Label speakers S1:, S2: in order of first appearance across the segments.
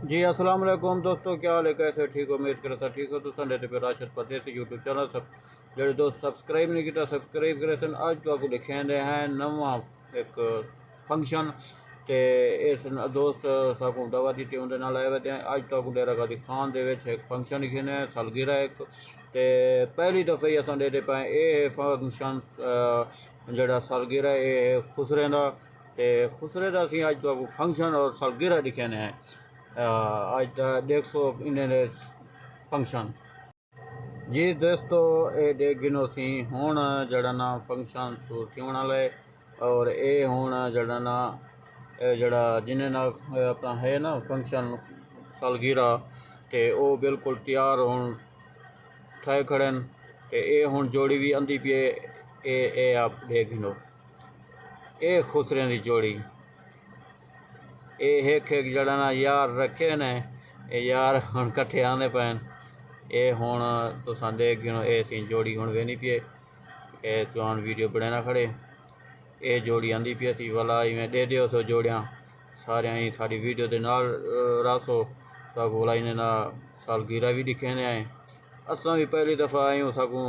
S1: जी अस्सलाम वालेकुम दोस्तों, क्या हाल है? कैसे ठीक हो? उम्मीद करता ठीक हो। तो संडे पे राशिद परदेसी यूट्यूब चैनल सब जो दोस्त सब्सक्राइब नहीं किया सब्सक्राइब करे सन। अज तो आपको दिखे हैं नवा एक फंक्शन ते इस दोस्त साकू दवा दी उनके नाल आए हुए हैं। अज तो आपको डेरा गादी खान दे विच एक फंक्शन लिखे ने सालगिरह एक ते पहली दफ़ा ही असां दे पाए ये फंक्शन जड़ा सालगिरह ये खुसरे का ते खुसरे का असी अज तो आपको फंक्शन और सालगिरह लिखे ने हैं। आज 150 इन्हें फंक्शन जी दोस्तों ये देख गिनो सी हुण जड़ा ना फंक्शन शुरू थी वाला है। और ये हुण जड़ा ना जड़ा जिन्हें ना अपना है ना फंक्शन सालगिरह ते वो बिल्कुल तैयार हुण ठाए खड़े ते ये हुण जोड़ी भी आंदी पी ए आप देख गिनो ये खुसरे की जोड़ी ये एक एक जड़ा ना यार रखे ने यार हुण कट्ठे आने पैन ये हुण तुसां देख गिनो ये सी जोड़ी हुण वेनी पी ये चौहान वीडियो बनाना खड़े ये जोड़ी आंदी पी सी वाला इवें दे दियो सो जोड़ियाँ सारे ही सारी वीडियो के नाल रासो तो बोला इन्हें ना सालगिरह भी दिखे ने आए असां भी पहली दफ़ा आयूँ साकू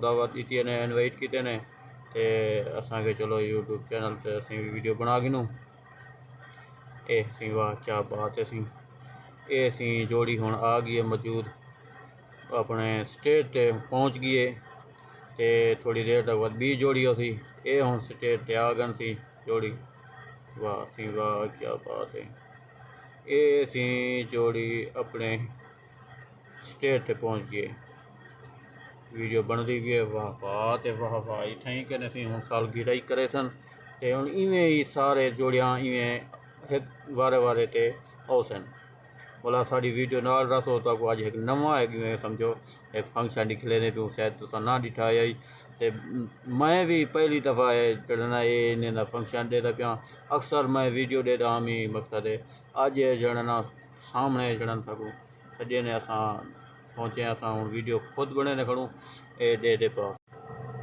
S1: दावत दी ने इनवाइट किए ने ते असां के चलो यूट्यूब चैनल पर असीं भी वीडियो बना गिनूँ ए सी वाह क्या बात है सी ये सी जोड़ी हुण आ गई है मौजूद अपने स्टेज ते पहुँच गई है ते थोड़ी देर तक बाद भी जोड़ी सी ये हुण स्टेज ते आ गन सी जोड़ी वाह सी वाह क्या बात है। ये सी जोड़ी अपने स्टेज ते पहुँच गई वीडियो बनती भी है वाह वाह ते वाह वाह इत्थें ही कने सी हुण सालगिरह ही करे सन ते हुण इवें ही सारे जोड़ियां इवें वारे वारे ते आओ सन बोला साड़ी वीडियो नाल रसो तो अज एक नवा है जिमें समझो एक फंक्शन निकले ने तू शायद तुसा ना दिठा आई ते मैं भी पहली दफ़ा है चढ़ना ये इन्हें फंक्शन देता पिया अक्सर मैं वीडियो देता हम ही मकसद है अज जड़ना सामने जड़न सकूँ सजे ने असा पहुँचे असा हूँ वीडियो खुद बने ने खड़ूँ ये दे पाओ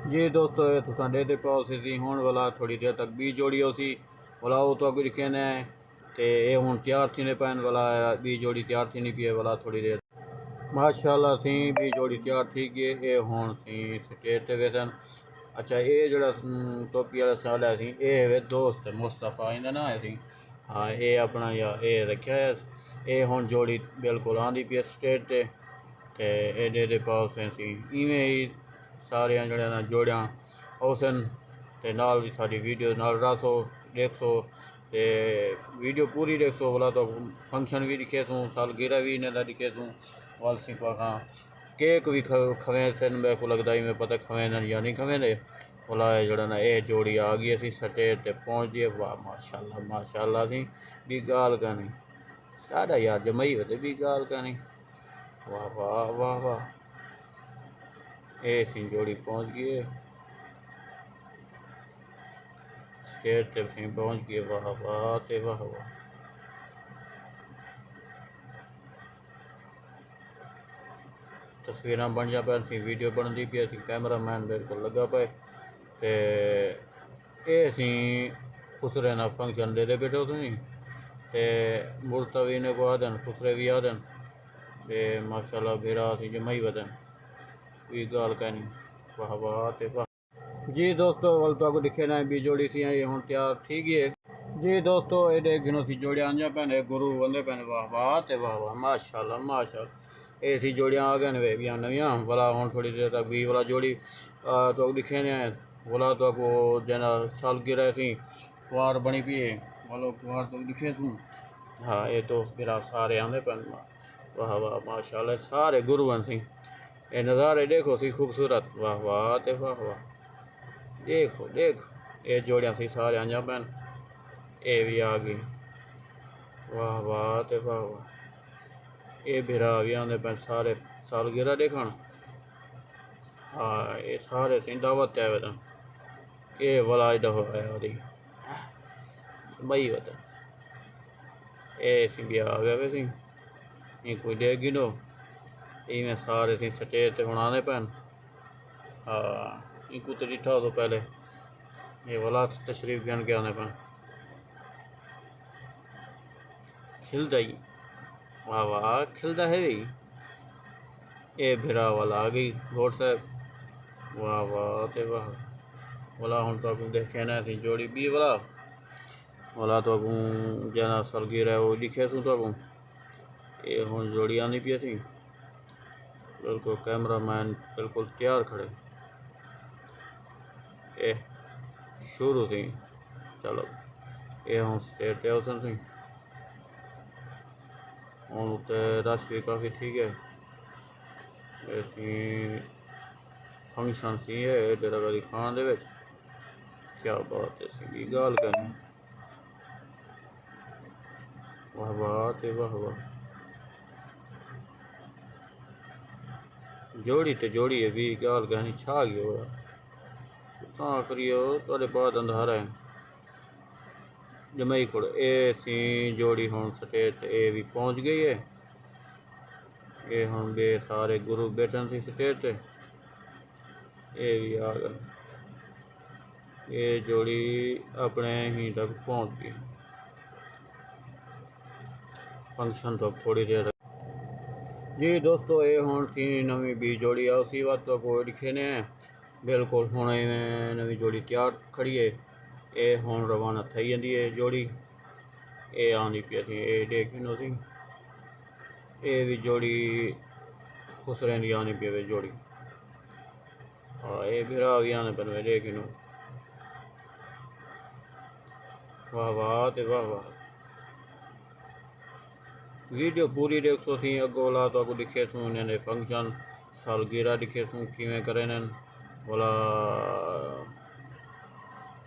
S1: जी दोस्तों ये तुसा दे पाओ सी हूँ वाला थोड़ी देर तक भी जोड़ी हो सी बोला वो तो अगर लिखे ने ते ये हुण तैयार थी पैन वाला बी जोड़ी तैयार थी नहीं पी वाला थोड़ी देर माशाल्लाह सी बी जोड़ी तैयार थी गई ये हुण सी स्टेज ते वेसन। अच्छा ये जड़ा टोपी वाला साल है सी ये दोस्त मुस्तफा इन्हें ना है सी हाँ ये अपना या ये रखा है ये हुण जोड़ी बिल्कुल आंदी पी स्टेज ते एडे एडे पाओ सी इवें ही सारे जड़े ना जोड़ियाँ ओसन ते नाल भी सारी वीडियो नाल रासो देखो ते वीडियो पूरी देखो बोला तो फंक्शन भी दिखे सूँ सालगिरह भी इन्हें दिखे सूँ वाल सी पाखा केक भी खवें सन मेरे को लगता ही मैं पता खवें न या नहीं खवें दे बोला जड़ा ना ये जोड़ी आ गई असी स्टेज ते पहुँच गए वाह माशाल्लाह थी भी गाल का नहीं सारा यार जमई होते भी गाल का नहीं वाह वाह वाह वाह ये सी जोड़ी पहुँच गई स्टेज ते पहुँच गए वाह वाह ते वाह वाह तस्वीर बन जा पे सी वीडियो बनती पी असी कैमरा मैन बिल्कुल लगा पे ते ये असी खुसरे ना फंक्शन दे बैठे तुम ते मुड़ता भी इन्हें को आदन खुसरे भी आदन ते माशाल्लाह बेरा असी जमाई वदन कोई गाल का नहीं वाह वाह ते वाह जी दोस्तों वल तो दिखे ना भी जोड़ी सी ये हुण तैयार थी गई है जी दोस्तों ये देख गिनो सी जोड़ियां आंजा पैन गुरु बंदे पैन वाह वाह ते वाह वाह माशाल्लाह ये सी जोड़ियां आ गए वे भी नवियाँ वाला हुण थोड़ी देर तक भी वाला जोड़ी तो दिखे ने बोला तो को जना सालगिरह सी कुआर बनी पी है बोलो कुआर तो दिखे सूँ हाँ ये दोस्त मेरा सारे आंदे पैन वाह वाह माशाल्लाह सारे गुरु बन सी ये नज़ारे देखो सी खूबसूरत वाह वाह ते वाह वाह देखो देखो ये जोड़ियाँ सी सारे आंजा पैन ये भी आ गई वाह वाह ते वाह वाह ये बिरा भी आंदे पैन सारे सालगिरह देखण हाँ ये सारे सी दावत आए वे ये वाला दफा है वही मई वतन ये सी भी आ गया वे सी ये कोई देख गिनो इवें सारे सी स्टेज ते बनाने पैन हाँ इनको तो डिठा तो पहले ये वाला तशरीफ गन के आने पैन खिल जाएगी वाह वाह खिलदा है भी ये भिरा वाला आ गई घोड़ साहब वाह वाह ते वाह वाला हुण तो अगू देखे ना थी जोड़ी बी वाला तो अगू जना सलगी रहे वो दिखे सू तो अगू ये हुण जोड़ी आनी पी थी बिल्कुल कैमरामैन बिल्कुल तैयार खड़े ये शुरू थी चलो ये हुण स्टेज ते उसन थी हुण उत्ते रश भी काफ़ी ठीक है ऐसी फंक्शन सी है डेरा गाड़ी खान दे विच क्या बात है सी गाल करनी वाह वाह ते वाह वाह जोड़ी ते जोड़ी है भी गाल कहनी छा गयो सा करियो थोड़े बाद अंधारा है जमई खड़ो ए सी जोड़ी हुण स्टेज ते ए भी पहुंच गई है ये हुण बे सारे गुरु बैठन सी स्टेज ते ये भी आ गए ये जोड़ी अपने ही तक पहुंच गई फंक्शन तो थोड़ी देर जी दोस्तों ये हुण थी नवी भी जोड़ी उसी बात तो कोई लिखे ने बिल्कुल हुण नवी जोड़ी तैयार खड़ी है ये हुण रवाना थी जाती है जोड़ी ये आनी पी थी ये देखो सी ये भी जोड़ी खुश रही आनी पी जोड़ी हाँ ये बिरा भी आने पर देखो वाह वाह ते वाह वाह वीडियो पूरी देखो सी अगो वाला तो अगो दिखे सूँ इन्हें फंक्शन सालगिरह दिखे सूँ किमें करे बोला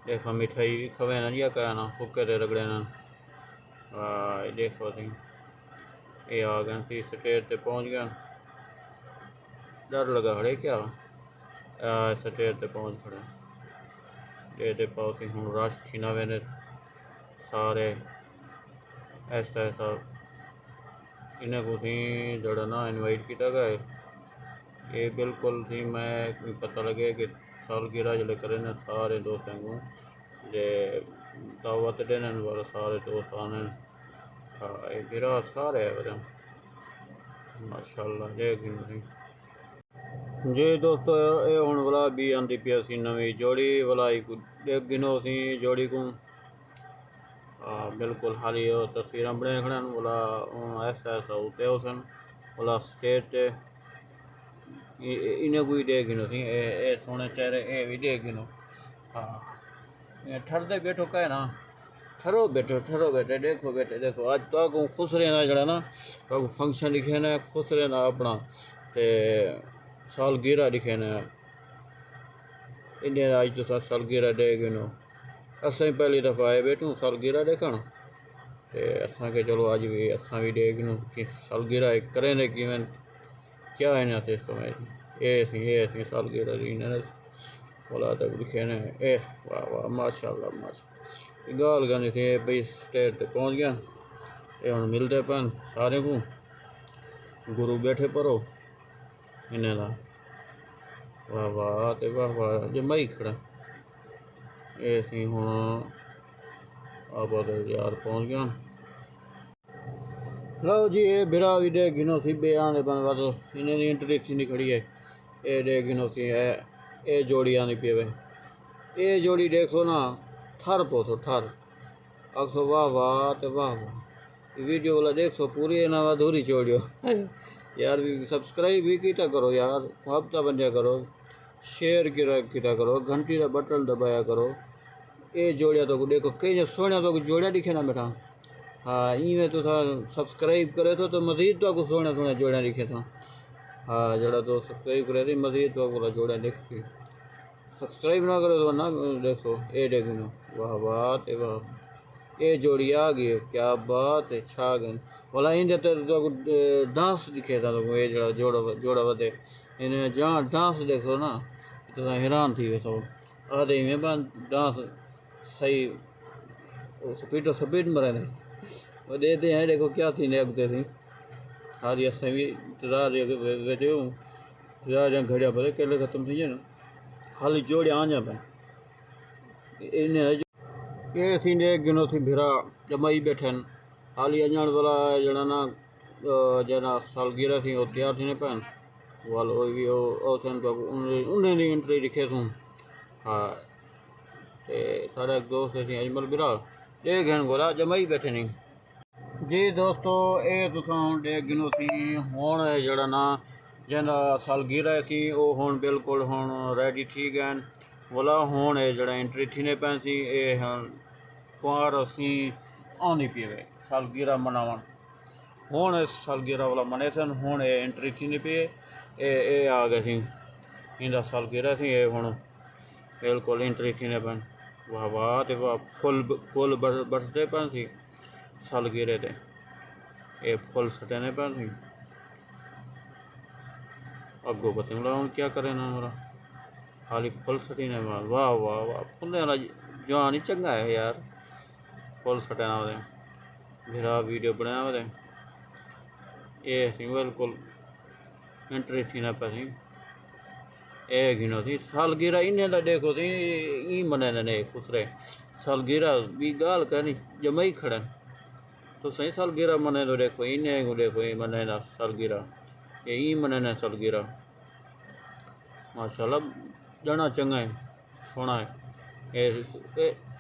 S1: देखो मिठाई भी खवे ना या क्या ना फुके दे रगड़े ना देखो सी ये आ गए सी स्टेज ते पहुँच गया डर लगा खड़े क्या स्टेज ते पहुँच खड़े ये पाओ सी हूँ रश थी ना वेने सारे ऐसा ऐसा इन्हें को थी जड़ा ना इनवाइट किया गया ये बिल्कुल थी मैं पता लगे कि सालगिरह जल्द करें सारे दोस्तों को जे दावत देने वाले सारे दोस्त आने हाँ ये गिरा सारे है माशाल्लाह देखी जी दोस्तों ये हुण वाला भी आंदी पी सी नवी जोड़ी वाला देख गिनो सी जोड़ी को बिल्कुल हाली तस्वीर बने खड़े बोला ऐसा ऐसा उते उसन बोला स्टेज ते इन्हें कोई देख गिनो थी ए सोने चेहरे ए भी देख गिनो हाँ ठरदे बैठो कहे ना ठरो बैठे देखो आज तो खुश रहना जड़ा ना तो फंक्शन लिखे ने खुश रहना अपना ते सालगिरह लिखे ने इन्हें आज तो सालगिरह दे गिनो असें पहली दफ़ा आए बैठूँ सालगिरह देखण ते असां के चलो अज भी असां भी देखूँ कि सालगिरह करें ने कि क्या है ना तो समय ये सी सालगिरह दी ने बोला तो लिखे ने ए वाह वाह माशाल्लाह माशा गाल करनी थी भाई स्टेज ते पहुँच गया ये हुण मिलते पैन सारे को गुरु बैठे परो इन्हें दा वाह वाह ते वाह वाह जमाई खड़ा ये सी हुण आप यार पहुँच गया लो जी ये बिरा भी दे गिनो सी बे आने बन बस इन्हें दी एंट्री थी नहीं खड़ी है ये दे गिनो सी है ये जोड़ी आनी पी ये जोड़ी देखो ना ठर पोसो ठर आखो वाह वाह तो वाह वाह वीडियो वाला देखो पूरी ना अधूरी छोड़ियो यार भी सब्सक्राइब भी किया करो यार हफ्ता बंदिया करो शेयर किया करो घंटी का बटन दबाया करो ये जोड़िया तो देखो कई सोने तो जोड़िया दिखे ना बैठा हाँ इवें तो सब्सक्राइब करे तो मजीद तो सोने सोने जोड़िया दिखे था हाँ जरा तो सब्सक्राइब करे थी मजीद तो जोड़िया देखी सब्सक्राइब ना करे तो ना देखो ये देखो वाह वाह ते वाह ये जोड़ी आ गई क्या बात है छा गए बोला इन तो डांस दिखे था तो ये जरा जोड़ा वधे इन्हें जहाँ डांस देखो ना तो हैरान थी वे सब आधे में डांस सही स्पीड स्पीड मरे ने वो देते हैं देखो क्या थी ने अगते थी हारी असें भी इंतजार वेठे हूँ इंतजार घड़िया भले केले खत्म थी ना खाली जोड़े आ जा पे ये सी ने गिनो थी भिरा जमाई बैठन हाली अजण वाला जड़ा ना जना सालगिरह थी वो तैयार थी ने पैन वाल वो भी वो सन उन्हें दी एंट्री लिखे सूँ। हाँ ते सारा एक दोस्त थी अजमल बिरा ये घन गोला जमाई बैठे नहीं जी दोस्तों ये तुसां देख गिनो सी हुण जड़ा ना जिंदा सालगिरह सी वो हुण बिल्कुल हुण रेडी थी गए बोला हुण ये जड़ा एंट्री थी ने पैन सी ये हुण कुआर असी आंदी पी वे सालगिरह मनावन हुण सालगिरह वाला मने सन हुण ये एंट्री थी नहीं पी ये आ गए सी इंदा सालगिरह सी ये हुण बिल्कुल एंट्री थी ने पैन वाह वाह ते वाह फुल फुल बरसते पैन सी सालगिरह ते ये फुल सटने पैन सी अगो पता नहीं क्या करे ना मेरा खाली फुल सटी ने वाह वाह वाह फुल्ले वाला जवान ही चंगा है यार फुल सटना वो मेरा वीडियो बनाया वो ये सी बिल्कुल एंट्री थी ना पैसी ये गिनो थी सालगिरह इन्हें दा देखो थी ई मने ने खुसरे सालगिरह भी गाल करनी जमई खड़े तो सही सालगिरह मने तो देखो इन्हें को देखो ये मने ना सालगिरह ये ई मने ने सालगिरह माशाल्लाह जना चंगा है सोना है ये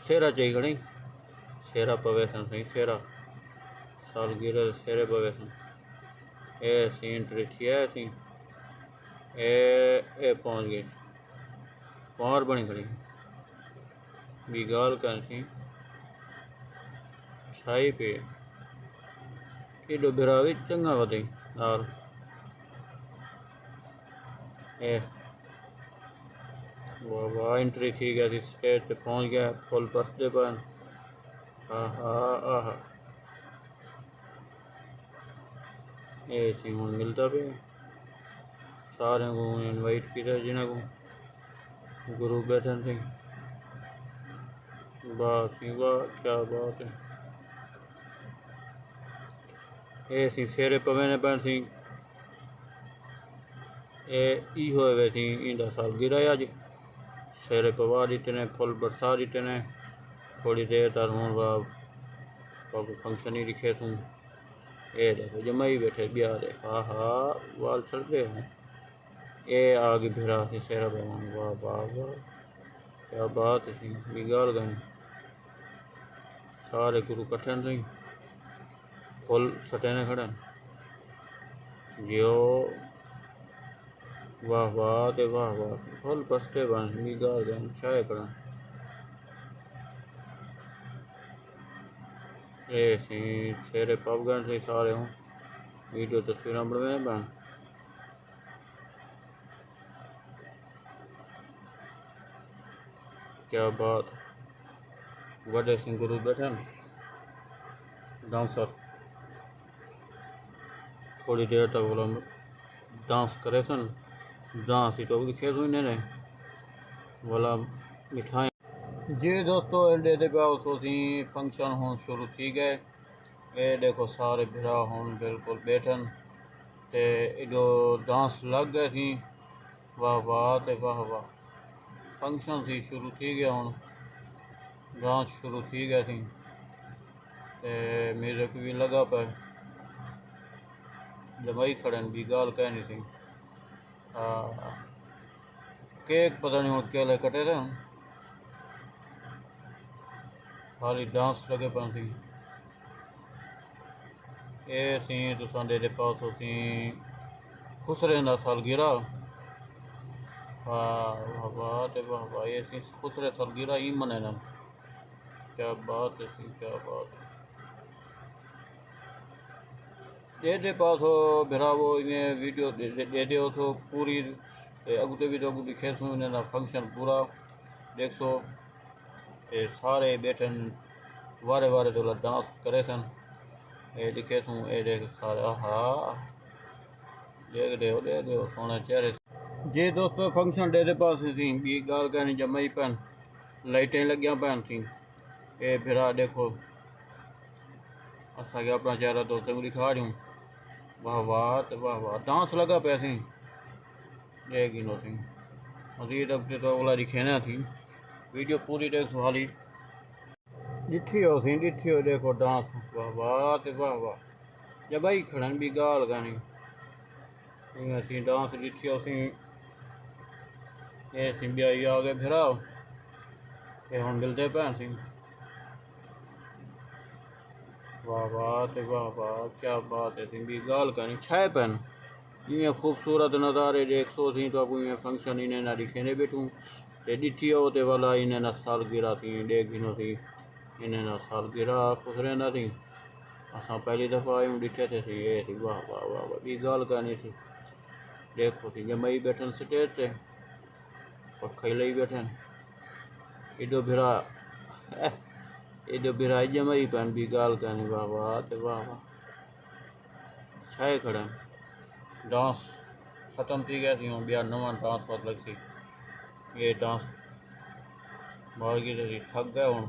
S1: सेरा चाहिए घनी सेरा पवे सन सही सेरा सालगिरह सेरे पवे सन ये सी एंट्री थी है सी ए पहुंच गई पावर बनी खड़ी भी गाल कर सी छाई पे एडो बिरा भी चंगा वधे और ए वाह वाह एंट्री थी गया थी स्टेज पे पहुंच गया फुल बसते पर आहा ये सी हूँ मिलता पे सारे को इनवाइट किया जिन्हें को गुरु बैठे थे वाह सी वाह क्या बात है ये सी सेरे पवे ने पैन सी ये होए वे सी इंदा सालगिरह अज सेरे पवा दिते ने फुल बरसा दिते ने थोड़ी देर तक हूँ वाह फंक्शन ही दिखे तू ये देखो जमाई बैठे ब्याह दे हा वाल चढ़ते हैं ये आगे भिरा सी सेरा भगवान वाह वाह वाह क्या बात सी बिगाड़ गए सारे गुरु कट्ठे नहीं फुल सटे ने खड़े जो वाह वाह ते वाह वाह फुल बसते बन बिगाड़ गए छाए खड़ा ये सी सेरे पब गए थे सारे हूँ वीडियो तस्वीर बनवाए बन क्या बात वडे सिंह गुरु बैठे डांसर थोड़ी देर तक बोला डांस करे सन डांस ही तो दिखे तो इन्हें बोला मिठाई जी दोस्तों एडे सोसी फंक्शन हूँ शुरू थी गए ये देखो सारे भिरा हूँ बिल्कुल बैठन ते एडो डांस लग गए थी वाह वाह ते वाह वाह फंक्शन थी शुरू थी गया हूँ डांस शुरू थी गया थी ते म्यूजिक भी लगा पे जमाई खड़न भी गाल कहनी थी केक पता नहीं क्या ले कटे थे खाली डांस लगे पन सी ये सी तुसां दे पास सी खुसरे दा सालगिरह वाह वाह ते वाह वाह ये सी खुसरे सालगिरह ही मने ना क्या बात है सी क्या बात है दे पास हो भिरावो इन्हें वीडियो दे दो तो पूरी अगुते भी तो अगू दिखे सो इन्हें फंक्शन पूरा देख सो ये सारे बैठन वारे वारे तो डांस करे सन ये दिखे तू ये देख सारे हा देख दे सोने चेहरे जी दोस्तों फंक्शन दे पास थी बी गाल कहनी जमाई पैन लाइटें लगिया पैन थी ये फिर देखो असा अपना चेहरा दोस्तों को दिखा रही हूँ वाह वाह तो वाह वाह डांस लगा पे सी ये गिनो सी मजीद अपने तो अगला दिखे ना थी वीडियो पूरी देख सुहाली डिठी हो सी डिठी हो देखो डांस वाह वाह ते वाह वाह जबाई खड़न भी गाल गानी असी डांस दिखी असी ब्याई आ गए फिर ये हम मिलते भैन सी वाह वाह ते वाह वाह क्या बात है भी गाल करनी छाए पैन इवें खूबसूरत नज़ारे देख सो थी तो इवें फंक्शन इन्हें ना दिखे ने बैठूँ ते डिठी हो ते वाला इन्हें ना सालगिरह थी डेढ़ गिनो थी इन्हें ना सालगिरह खुश रहना थी असा पहली दफ़ा आयूँ डिठे थे थी ये थी वाह वाह वाह वाह भी गाल करनी थी देखो थी जमई बैठन स्टेज ते पखा ही बैठन एडो भिरा एडो भिरा जमई पैन भी गाल करनी वाह वाह ते वाह वाह छाए खड़े डांस ख़त्म थी गया थी हूँ बिया नवा डांस पत लग सी ये डांस मार गई थी थक गए हूँ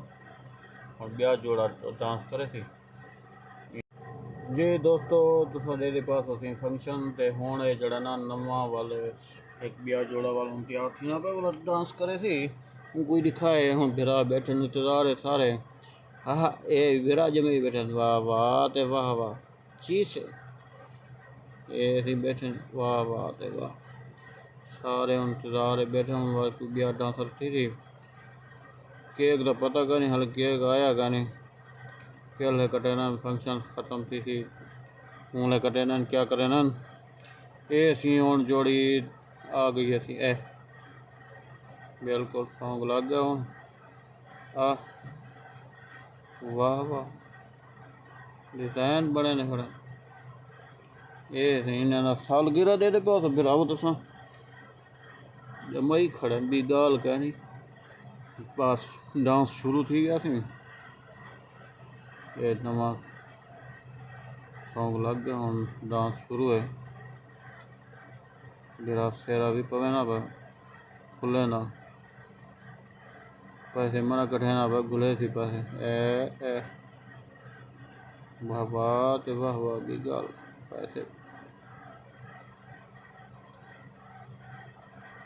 S1: बिया जोड़ा डांस करे थी जी दोस्तों तुसाडे पास असी फंक्शन ते हुण जड़ा ना नवा वाले एक बिया जोड़ा वाल हूँ तैयार थी ना पे डांस करे सी हूँ कोई दिखाए हूँ बिरा बैठे इंतजार है सारे हाँ ये बिरा जमे बैठे वाह वाह ते वाह वाह चीज ये सी बैठे वाह वाह ते वाह सारे इंतजार बैठे हूँ कोई बिया डांसर थी केक का पता का नहीं हल केक आया का नहीं कल कटे ना फंक्शन ख़त्म थी हूँ कटे ना क्या करे ना ये सी हूँ जोड़ी आ गई असी ए बिल्कुल सॉन्ग लग गया हूँ आ वाह वाह डिजाइन बड़े ने खड़े ये इन्हें सालगिरह दे पाओ तो फिर आओ तुसा जमई खड़े भी गाल कहनी बस डांस शुरू थी गया थी ये नवा सॉन्ग लग गया हूँ डांस शुरू है मेरा सेरा भी पवे ना पे खुले ना पैसे मना कठे ना पे गुले सी पैसे ए वाह वाह ते वाह वाह की गल पैसे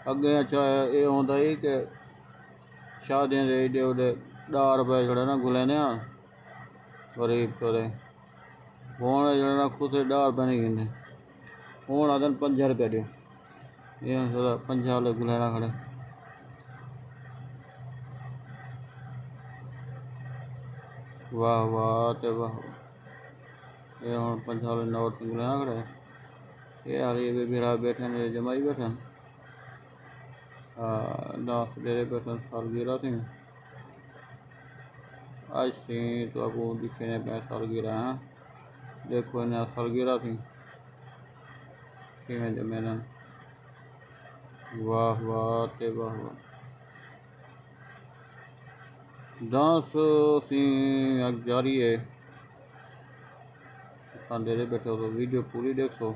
S1: अगे अच्छा ये होंदा ही कि शादियों के एडे उडे डार पे जड़े ना गुले ने गरीब छोरे हूँ जड़े ना खुद डार पे नहीं गिनते हूँ आदन 5 रुपये दो ये 5 वाले गुले ना खड़े वाह वाह ते वाह ये हूँ 5 वाले नोट गुले ना खड़े ये हाल ये बिरा बैठे ने जमाई बैठे डांस डेरे बैठे सालगिरह थी आज थी तो आपको दिखे ने पे सालगिरह हैं देखो इन्हें सालगिरह थी किमें जमे ना वाह वाह ते वाह वाह डांस सी अग जारी है डेरे बैठे हो तो वीडियो पूरी देखो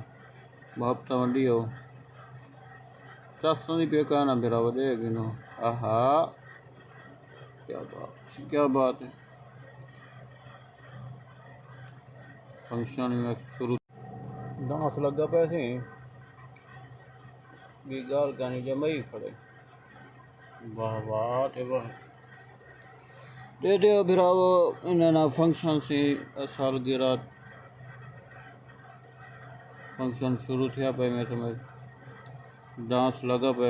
S1: हफ्ता वंडी हो चस नहीं पे कहना मेरा वजह गिनो आहा क्या बात है फंक्शन में शुरू डांस लगा पे सी भी गाल कहनी जमई खड़े वाह वाह ते वाह दे दे बिरावो इन्हें फंक्शन से सालगिरह फंक्शन शुरू थे पे मैं समझ डांस लगा पे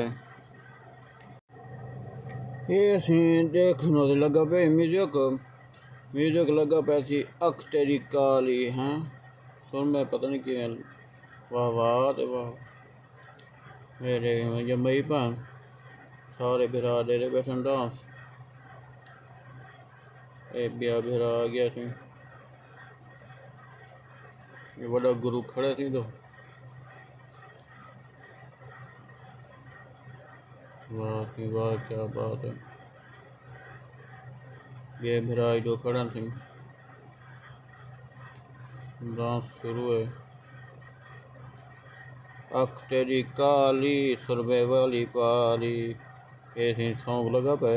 S1: ये सी देखने लगा पे म्यूजिक लगा पे सी अख तेरी काली हैं सुन में पता नहीं कि वाह वाह ते वाह मेरे जमई भैन सारे बिरा डेरे बैठन डांस ये ब्याह बिरा आ गया थी ये बड़ा गुरु खड़े थी तो वाह वाह क्या बात है ये बिरा जो खड़ा थी डांस शुरू है अख तेरी काली सुरबे वाली पाली ये थी सॉन्ग लगा पे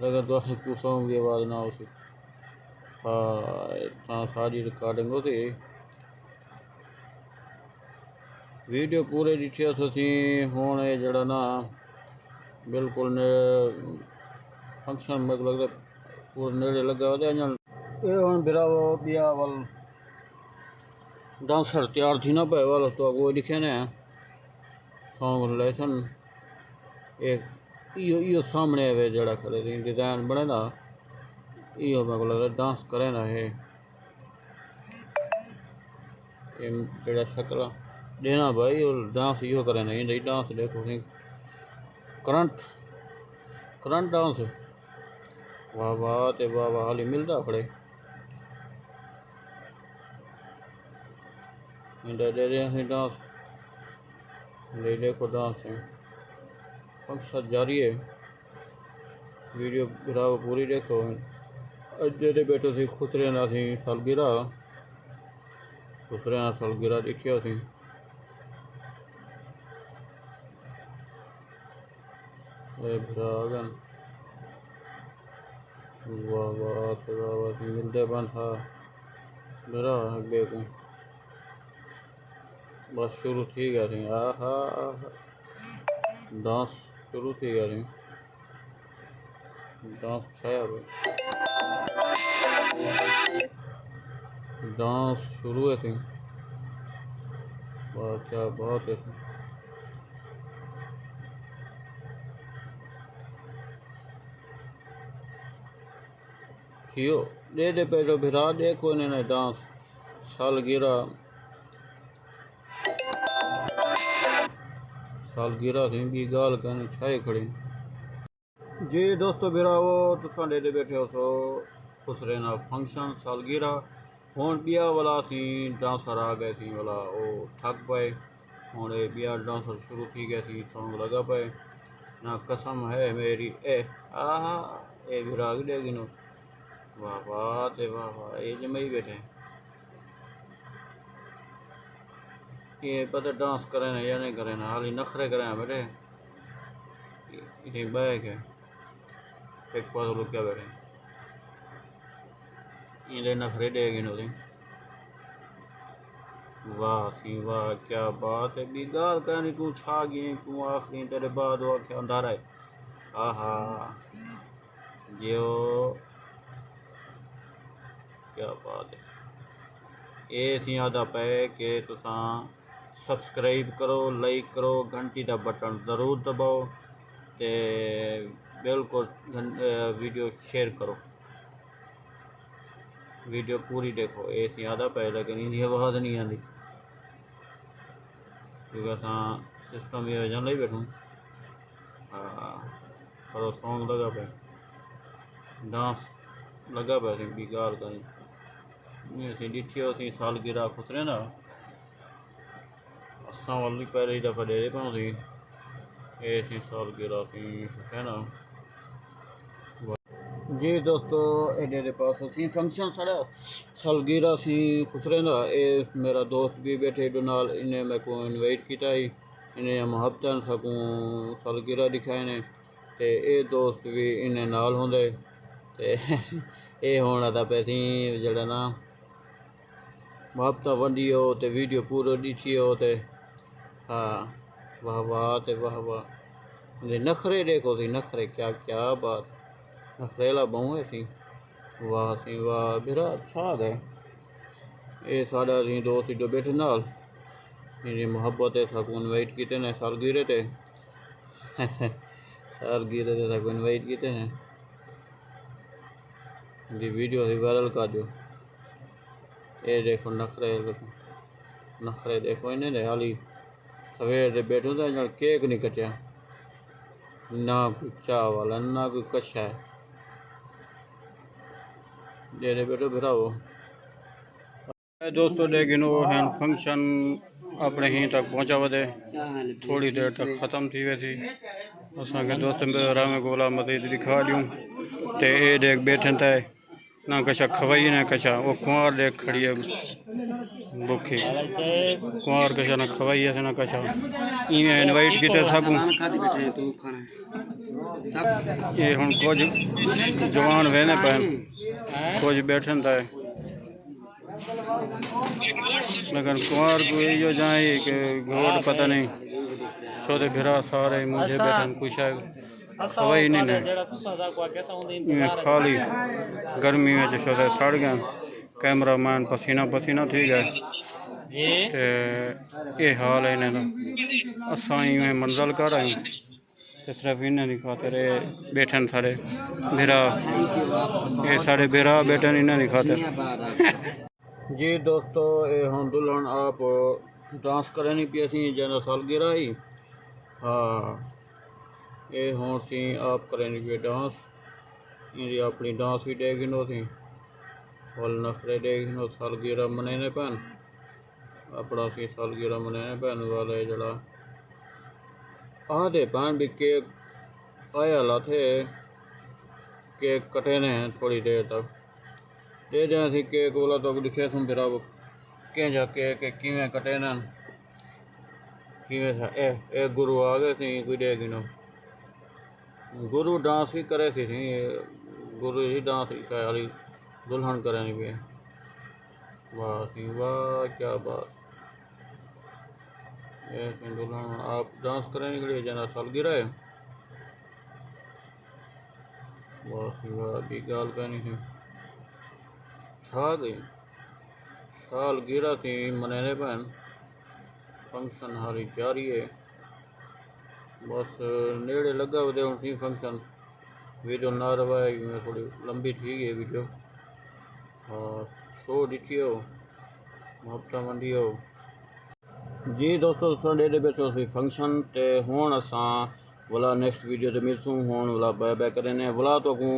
S1: अगर तो आपको सॉन्ग की आवाज़ ना हो सी हाँ सारी रिकॉर्डिंग होती वीडियो पूरे जिठे असी हूँ जड़ा ना बिल्कुल ने फंक्शन में लगता पूरे नेड़े लगा होते ये हूँ बिरा ब्याह वाल डांसर तैयार थी ना पे वाला तो वो लिखे ने सॉन्ग लेसन एक इो सामने वे जड़ा करे डिजाइन बने ना इो मैं को डांस करे ना है जड़ा शक्ल देना भाई और डांस इो करे ना ये डांस देखो करंट करंट डांस वाह वाह ते वाह वाह हाली मिलता खड़े दे रहे हैं डांस ले देखो डांस है फंक्शन जारी है वीडियो गिराव पूरी देखो अजे बैठो सी खुसरे ना सी सालगिरह खुसरे ना सालगिरह देखियो सी भरागन वाह वाह ते वाह वाह मिलते बन था मेरा अगे को बस शुरू थी गया थी आहा डांस शुरू थी गया थी डांस छाया डांस शुरू है थी क्या बहुत है थियो दे पैसो भिरा देखो इन्हें डांस सालगिरह थी भी गाल कहनी छाए खड़ी जी दोस्तों भिरावो तुसा डेडे बैठे हो सो खुसरे ना फंक्शन सालगिरह हूँ बिया वाला सी डांसर आ गए सी वाला वो थक पाए हूँ बिया डांसर शुरू थी गया सी सॉन्ग लगा पाए ना कसम है मेरी ए आहा ए भिरा देगी नो वाह वाह ते वाह वाह ये जमई बैठे ये पता डांस करें ना या नहीं करें ना हाली नखरे करें बैठे इन्हें बैग है एक पास लोग क्या बैठे इन्हें नखरे देगी नो वाह सी वाह क्या बात है बिगाल कहनी तू छा गई तू आखिरी तेरे बाद वो क्या अंधारा है आहा जो क्या बात है ये सी आदा पे कि तुसा सब्सक्राइब करो लाइक करो घंटी का बटन ज़रूर दबाओ ते बिल्कुल वीडियो शेयर करो वीडियो पूरी देखो ये सी आदा पे लेकिन इनकी आवाज़ नहीं आती क्योंकि असा सिस्टम ये वजह नहीं बैठूँ हाँ पर सॉन्ग लगा पे डांस लगा पे भी गाल करी असीं ॾिठी हुआसीं सालगिरह खुसरे ना असां वाली पहिरीं दफ़ा ॾेरे पियोसीं ये सी सालगिरह सी है ना जी दोस्तों एडे पास सी फंक्शन साढ़ा सालगिरह सी खुसरे ना ये मेरा दोस्त भी बैठे नाल इन्हें मेरे को इनवाइट किया ही इन्हें मुहब्बतन सकूँ सालगिरह दिखाए ने ते ये दोस्त भी इन्हें नाल होंदे ते ये होना था पैसी जड़ा ना मुहब्बत वंडी हो ते वीडियो पूरो ॾिठी हो ते हाँ वाह वाह ते वाह वाह नखरे देखो सी नखरे क्या क्या बात नखरेला बहु है सी वाह बिरा अच्छा है ये साढ़ा सी दोस्त जो बैठे नाल मेरी मुहब्बत है सकूँ इनवाइट किते ने सालगिरह ते सालगिरह ते सकूँ इनवाइट किते ने जी वीडियो ही वायरल कर दो ये देखो नखरे देखो इन्हें हाली सवेर दे बैठो तो जल केक नहीं कटिया ना कोई चाह वाला ना कोई कच्छा है दे बैठो बिराओ दोस्तों लेकिन वो है फंक्शन अपने ही तक पहुँचा वधे थोड़ी देर तक ख़त्म थी वैसी असांखे दोस्त राम गोला मदद दिखा दूँ ते ये देख बैठे थे ना कछा खवाई ना कछा वो कुंवार देख खड़ी है भुखी कुंवार कछा ना खवाई है ना कछा इवें इनवाइट किते सब ये हुन कुछ जवान वेने पे कुछ बैठन था लेकिन कुंवार को यो जाए कि घोट पता नहीं छोटे भिरा सारे मुझे बैठन कुछ है खवाई नहीं ने खाली गर्मी में छोटे सड़ गए कैमरा मैन पसीना पसीना थी गए
S2: ਤੇ ਇਹ ਹਾਲ ਹੈ ਇਹਨਾਂ ਦਾ। असां इवें मंज़ल कर आए ते सिर्फ इन्हां दी खातर बैठन साढ़े बिरा, ये साढ़े बिरा बैठन इन्हां दी खातर।
S1: जी दोस्तों, ये हुण दुल्हन आप डांस करनी पी सी जना सालगिरह ही। हाँ, ये हुण सी आप करनी पी डांस, इनकी अपनी डांस भी देखनो सी और नखरे देखनो। सालगिरह मनाने पैन अपना सी सालगिरह मनाने पैन वाले जड़ा आधे पैन भी केक आया ला थे, केक कटे ने थोड़ी देर तक दे दें सी केक वाला तो लिखे सुन फिर अब कें जा केक किवें कटे न किवें था ए गुरु आ गए सी कोई दे गिनो गुरु डांस ही करे सी गुरु ही डांस खाली दुल्हन करे नहीं पे। वाह सी वाह, क्या बात। ये दुल्हन आप डांस करने के लिए जना सालगिरह है। वाह सी वाह, भी गाल कहनी थी छा गई सालगिरह थी मनाने पैन फंक्शन हारी जारी है। बस नेड़े लगा वे हूँ सी फंक्शन वीडियो ना रवाए मैं थोड़ी लंबी थी गई वीडियो। हाँ, शो ॾिठी हो हफ्ता मंडी हो। जी दोस्तों, साढ़े बैठो सी फंक्शन ते हुण असां वाला नेक्स्ट वीडियो ते मिलसूं। हुण वाला बाय बाय करें वाला तो को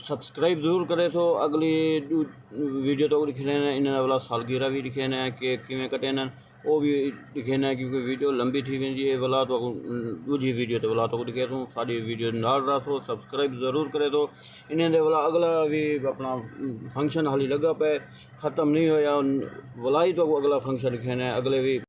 S1: सब्सक्राइब जरूर करे। सो अगली वीडियो तो लिखे ने इन्हें वाला सालगिरह भी लिखे ने कि किवें कटे ने वो भी लिखे ने, क्योंकि वीडियो लंबी थी वेंदी है। वाला तो दूजी वीडियो तो वाला तो लिखे सूँ साड़ी वीडियो नाल रसो सब्सक्राइब जरूर करे। तो इन्हें दे वाला अगला भी अपना फंक्शन हाली लगा पे ख़त्म नहीं होया, वाला ही तो अगला फंक्शन लिखे ने अगले भी